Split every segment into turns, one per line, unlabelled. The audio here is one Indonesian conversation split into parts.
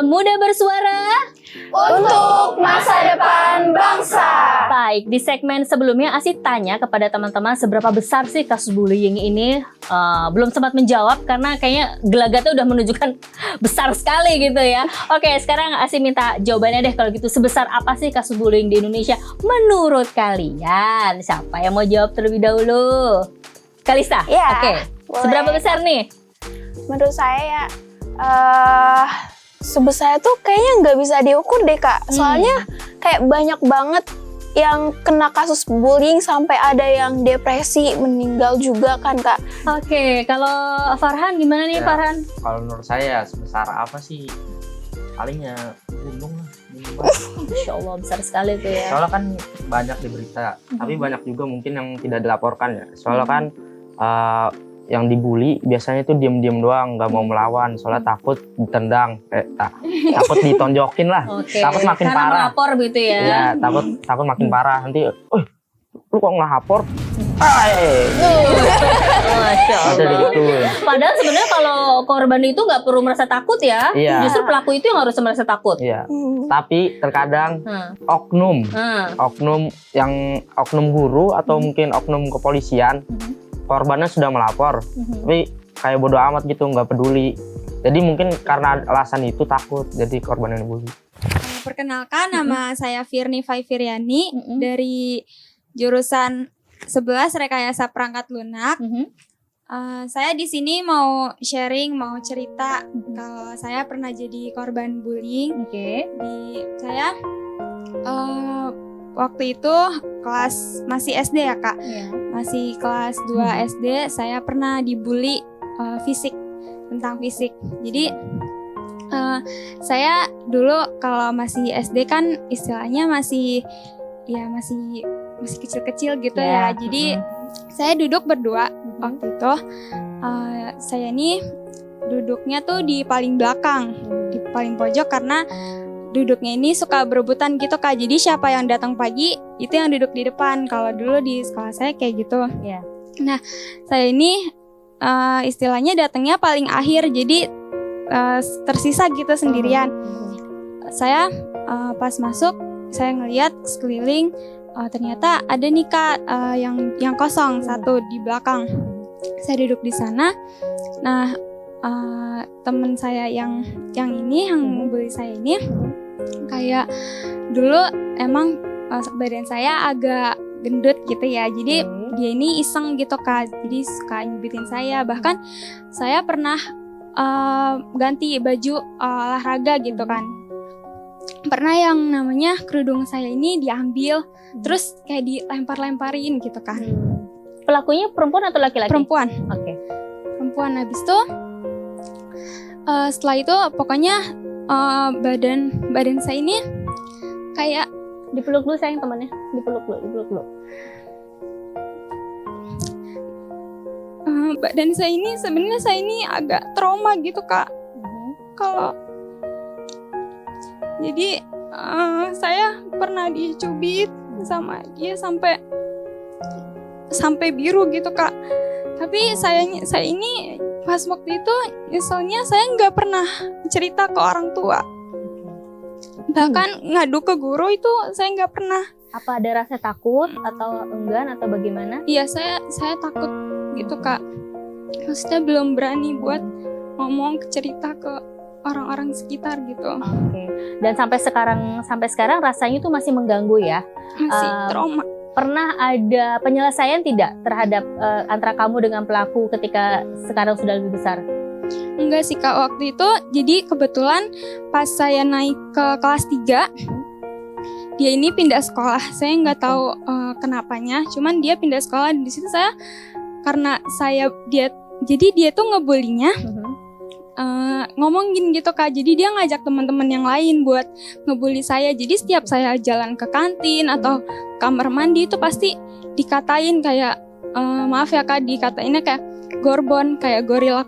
Muda Bersuara
untuk masa depan bangsa.
Baik, di segmen sebelumnya Asi tanya kepada teman-teman seberapa besar sih kasus bullying ini. Belum sempat menjawab karena kayaknya gelagatnya udah menunjukkan besar sekali gitu ya. Oke, sekarang Asi minta jawabannya deh kalau gitu. Sebesar apa sih kasus bullying di Indonesia menurut kalian? Siapa yang mau jawab terlebih dahulu? Kalista?
Ya,
Oke,
boleh.
seberapa besar nih?
Menurut saya ya sebesar tuh kayaknya nggak bisa diukur deh Kak. Soalnya kayak banyak banget yang kena kasus bullying sampai ada yang depresi, meninggal juga kan Kak.
Oke, kalau Farhan gimana nih
Ya,
Farhan?
Kalau menurut saya sebesar apa sih? Palingnya gunung lah.
Insya Allah besar sekali tuh ya.
Soalnya kan banyak di berita, tapi banyak juga mungkin yang tidak dilaporkan ya. Soalnya kan yang dibully biasanya itu diem-diem doang, nggak mau melawan. Soalnya takut ditendang, takut ditonjokin lah.
Oke.
Takut makin
Karena
parah.
melapor gitu ya.
Iya, takut makin parah. Nanti, lu kok nggak lapor?
Masya
Ada
Allah.
digituin.
Padahal sebenarnya kalau korban itu nggak perlu merasa takut ya.
Iya.
Justru pelaku itu yang harus merasa takut.
Iya. Tapi terkadang
Hmm.
oknum
Hmm.
oknum guru atau mungkin oknum kepolisian, korbannya sudah melapor, tapi kayak bodo amat gitu, nggak peduli. Jadi mungkin karena alasan itu takut, jadi korban yang dibully.
Perkenalkan, nama saya Firni Faifiryani dari jurusan 11 Rekayasa Perangkat Lunak. Saya di sini mau sharing, mau cerita kalau saya pernah jadi korban bullying.
Oke.
Saya waktu itu kelas masih SD ya Kak, masih kelas 2 SD. Saya pernah dibully tentang fisik. Jadi saya dulu kalau masih SD kan istilahnya masih kecil-kecil gitu ya. Jadi saya duduk berdua waktu itu. Saya ini duduknya tuh di paling belakang, di paling pojok karena duduknya ini suka berebutan gitu Kak. Jadi siapa yang datang pagi itu yang duduk di depan. Kalau dulu di sekolah saya kayak gitu.
Iya.
Nah, saya ini istilahnya datangnya paling akhir. Jadi tersisa gitu sendirian. Saya pas masuk saya ngeliat sekeliling, ternyata ada nih Kak yang kosong satu di belakang. Saya duduk di sana. Nah, teman saya yang membuli saya ini kayak dulu emang badan saya agak gendut gitu ya. Jadi dia ini iseng gitu Kak. Jadi suka nyubitin saya. Bahkan saya pernah ganti baju olahraga gitu kan. Pernah yang namanya kerudung saya ini diambil, terus kayak dilempar-lemparin gitu kan.
Pelakunya perempuan atau laki-laki?
Perempuan.
Oke.
Perempuan. Habis itu setelah itu pokoknya badan saya ini kayak
Dipeluk dulu sayang temannya. Dipeluk dulu.
badan saya ini sebenarnya saya ini agak trauma gitu Kak. Kalau jadi saya pernah dicubit sama dia sampai biru gitu Kak. Tapi saya ini pas waktu itu misalnya saya nggak pernah cerita ke orang tua. Bahkan ngadu ke guru itu saya nggak pernah.
Apa ada rasa takut atau enggan atau bagaimana?
Iya, saya takut gitu Kak. Maksudnya belum berani buat ngomong cerita ke orang-orang sekitar gitu.
Oke. Dan sampai sekarang rasanya itu masih mengganggu ya.
Masih trauma.
Pernah ada penyelesaian tidak terhadap antara kamu dengan pelaku ketika sekarang sudah lebih besar?
Enggak sih Kak, waktu itu jadi kebetulan pas saya naik ke kelas 3 dia ini pindah sekolah. Saya nggak tahu kenapanya, cuman dia pindah sekolah. Di situ saya karena dia tuh ngebulinya ngomongin gitu Kak. Jadi dia ngajak teman-teman yang lain buat ngebully saya. Jadi setiap saya jalan ke kantin atau kamar mandi itu pasti dikatain kayak maaf ya Kak, dikatainnya kayak gorbon, kayak gorila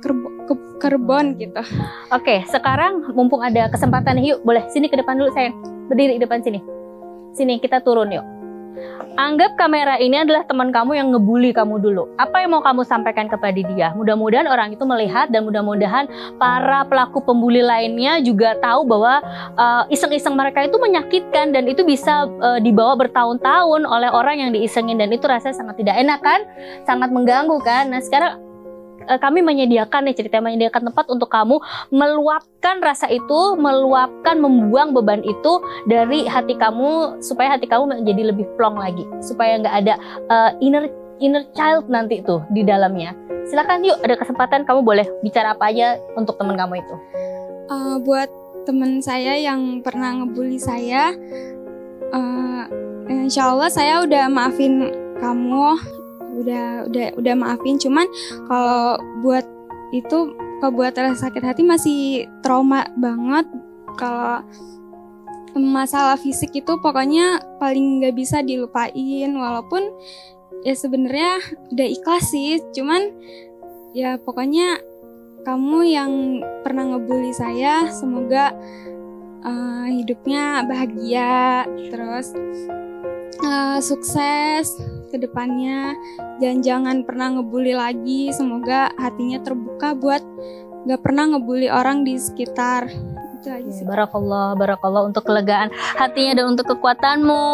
kerbon gitu.
Oke, sekarang mumpung ada kesempatan, yuk boleh sini ke depan dulu sayang. Berdiri di depan sini. Sini kita turun yuk. Anggap kamera ini adalah teman kamu yang ngebully kamu dulu. Apa yang mau kamu sampaikan kepada dia? Mudah-mudahan orang itu melihat dan mudah-mudahan para pelaku pembuli lainnya juga tahu bahwa iseng-iseng mereka itu menyakitkan dan itu bisa dibawa bertahun-tahun oleh orang yang diisengin, dan itu rasanya sangat tidak enak kan? Sangat mengganggu kan? Nah sekarang kami menyediakan tempat untuk kamu meluapkan rasa itu, membuang beban itu dari hati kamu, supaya hati kamu menjadi lebih plong lagi, supaya nggak ada inner child nanti tuh di dalamnya. Silakan yuk, ada kesempatan kamu boleh bicara apa aja untuk teman kamu itu.
Buat teman saya yang pernah ngebully saya, insya Allah saya udah maafin kamu. Udah maafin, cuman kalau buat rasa sakit hati masih trauma banget. Kalau masalah fisik itu pokoknya paling nggak bisa dilupain, walaupun ya sebenarnya udah ikhlas sih, cuman ya pokoknya kamu yang pernah ngebully saya semoga hidupnya bahagia, terus sukses ke depannya, jangan pernah ngebully lagi, semoga hatinya terbuka buat gak pernah ngebully orang di sekitar. Itu aja sih.
Barakallah untuk kelegaan hatinya dan untuk kekuatanmu.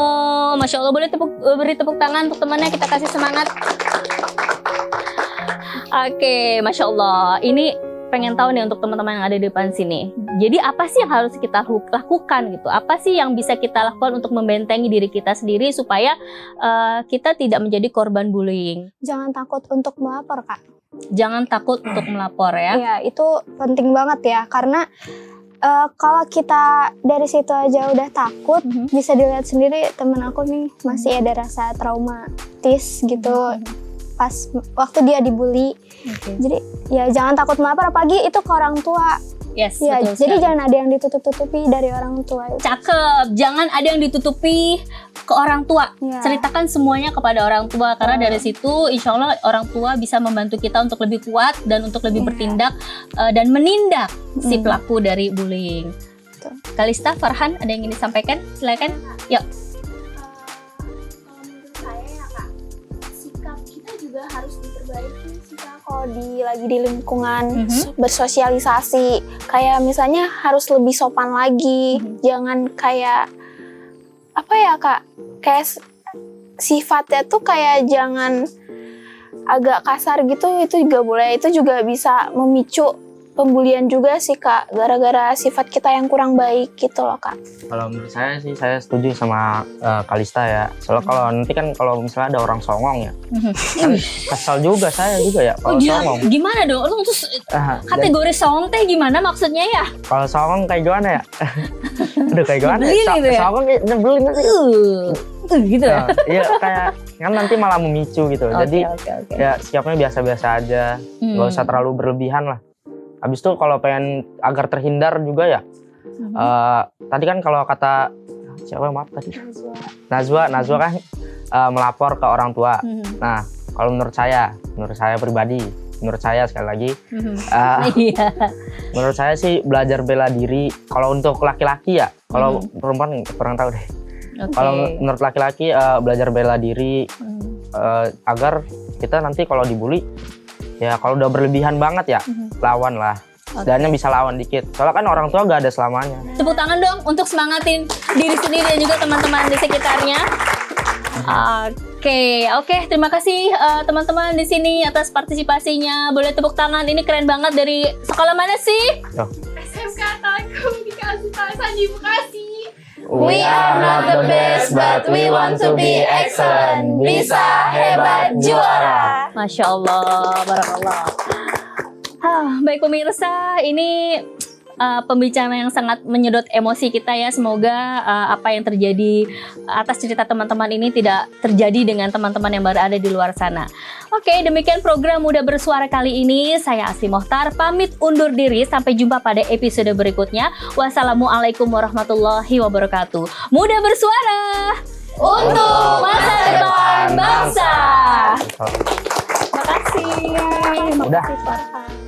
Masya Allah, boleh beri tepuk tangan untuk temannya, kita kasih semangat. Oke, Masya Allah. Ini pengen tahu nih untuk teman-teman yang ada di depan sini. Jadi apa sih yang harus kita lakukan gitu? Apa sih yang bisa kita lakukan untuk membentengi diri kita sendiri supaya kita tidak menjadi korban bullying?
Jangan takut untuk melapor, Kak.
Jangan takut untuk melapor ya.
Iya, itu penting banget ya, karena kalau kita dari situ aja udah takut, bisa dilihat sendiri temen aku nih masih ada rasa traumatis gitu pas waktu dia dibully. Jadi ya jangan takut melapor, apalagi itu ke orang tua.
Yes,
ya,
betul
jadi
sekali.
jangan ada yang ditutup-tutupi dari orang tua.
Cakep, jangan ada yang ditutupi ke orang tua.
Ya.
Ceritakan semuanya kepada orang tua, karena dari situ insya Allah orang tua bisa membantu kita untuk lebih kuat dan untuk lebih bertindak dan menindak si pelaku dari bullying.
Betul.
Kalista, Farhan, ada yang ingin disampaikan? Silakan. Yuk.
Menurut saya ya Kak, sikap kita juga harus diperbaiki sih Kak. Kalau lagi di lingkungan bersosialisasi, kayak misalnya harus lebih sopan lagi, jangan kayak apa ya Kak, kayak sifatnya tuh kayak jangan agak kasar gitu, itu juga boleh, itu juga bisa memicu pembulian juga sih Kak, gara-gara sifat kita yang kurang baik gitu loh Kak.
Kalau menurut saya sih, saya setuju sama Kalista ya. Soalnya kalau nanti kan kalau misalnya ada orang songong ya, kan kesal juga saya juga ya kalau songong.
Gimana dong? Lu terus kategori songong teh gimana maksudnya ya?
Kalau songong kayak gimana ya? Aduh kayak gimana
Nyebelin
ya?
gitu ya?
Songong kayak nyebelin nanti.
Gitu ya?
Iya kayak kan nanti malah memicu gitu. Jadi
Oke.
ya sikapnya biasa-biasa aja, nggak usah terlalu berlebihan lah. Habis itu kalau pengen agar terhindar juga ya, tadi kan kalau kata siapa maaf tadi? Najwa kan melapor ke orang tua. Nah kalau menurut saya pribadi, menurut saya sekali lagi, menurut saya sih belajar bela diri. Kalau untuk laki-laki ya, kalau perempuan kurang tahu deh. Kalau menurut laki-laki belajar bela diri agar kita nanti kalau dibully ya kalau udah berlebihan banget ya lawan lah. Setidaknya bisa lawan dikit. Soalnya kan orang tua gak ada selamanya.
Tepuk tangan dong untuk semangatin diri sendiri dan juga teman-teman di sekitarnya. Oke, terima kasih teman-teman di sini atas partisipasinya. Boleh tepuk tangan, ini keren banget. Dari sekolah mana sih?
SMK Komunikasi Bekasi.
We
are not the best, but we want to be excellent. Bisa, hebat, juara.
Masya Allah, barakallah. Baik pemirsa, ini pembicaraan yang sangat menyedot emosi kita ya. Semoga apa yang terjadi atas cerita teman-teman ini tidak terjadi dengan teman-teman yang berada di luar sana. Oke, demikian program Muda Bersuara kali ini. Saya Asri Mohtar pamit undur diri. Sampai jumpa pada episode berikutnya. Wassalamualaikum warahmatullahi wabarakatuh. Muda Bersuara untuk masa depan bangsa. Terima kasih.
Udah.
Farhan.